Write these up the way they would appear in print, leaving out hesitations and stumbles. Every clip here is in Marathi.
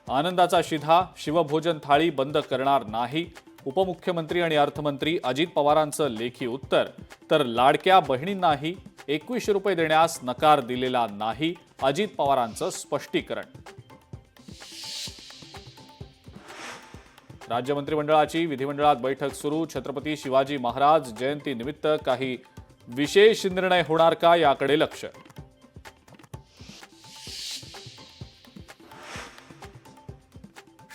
आनंदाचा शिधा, शिवभोजन थाळी बंद करणार नाही. उपमुख्यमंत्री आणि अर्थमंत्री अजित पवारांचं लेखी उत्तर. तर लाडक्या बहिणींनाही 2100 रुपये देण्यास नकार दिलेला नाही. अजित पवारांचं स्पष्टीकरण. राज्य मंत्रिमंडळाची विधिमंडळात बैठक सुरू. छत्रपती शिवाजी महाराज जयंती निमित्त काही विशेष निर्णय होणार का याकडे लक्ष.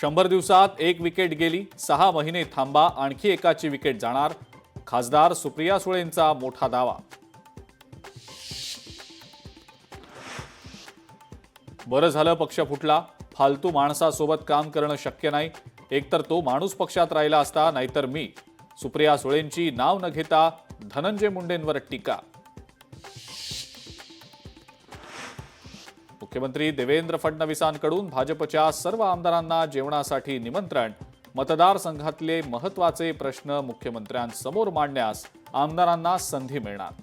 शंभर दिवसात एक विकेट गेली. 6 महिने थांबा, आणखी एकाची विकेट जाणार. खासदार सुप्रिया सुळेंचा मोठा दावा. बरं झालं पक्ष फुटला. फालतू माणसासोबत काम करणं शक्य नाही. एकतर तो माणूस पक्षात राहिला असता, नाहीतर मी. सुप्रिया सुळेंची नाव न घेता धनंजय मुंडेंवर टीका. मुख्यमंत्री देवेंद्र फडणवीसांकडून भाजपच्या सर्व आमदारांना जेवणासाठी निमंत्रण. मतदारसंघातले महत्त्वाचे प्रश्न मुख्यमंत्र्यांसमोर मांडण्यास आमदारांना संधी मिळणार.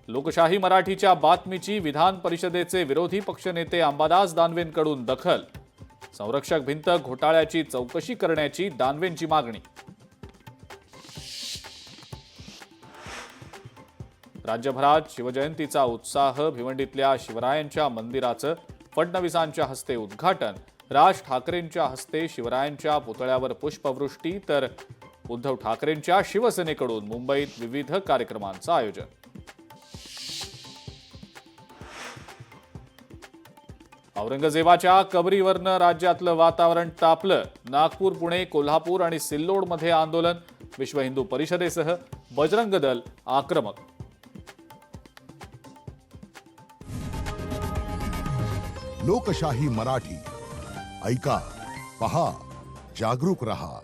लोकशाही मराठीच्या बातमीची विधान परिषदेचे विरोधी पक्षनेते अंबादास दानवेंकडून दखल. संरक्षक भिंत घोटाळ्याची चौकशी करण्याची दानवेंची मागणी. राज्यभरात शिवजयंतीचा उत्साह. भिवंडीतल्या शिवरायांच्या मंदिराचं फडणवीसांच्या हस्ते उद्घाटन. राज ठाकरेंच्या हस्ते शिवरायांच्या पुतळ्यावर पुष्पवृष्टी. तर उद्धव ठाकरेंच्या शिवसेनेकडून मुंबईत विविध कार्यक्रमांचं आयोजन. औरंगजेबाच्या कबरीवरनं राज्यातलं वातावरण तापलं. नागपूर, पुणे, कोल्हापूर आणि सिल्लोडमध्ये आंदोलन. विश्व हिंदू परिषदेसह बजरंग दल आक्रमक. लोकशाही मराठी ऐका, पहा, जागरूक रहा.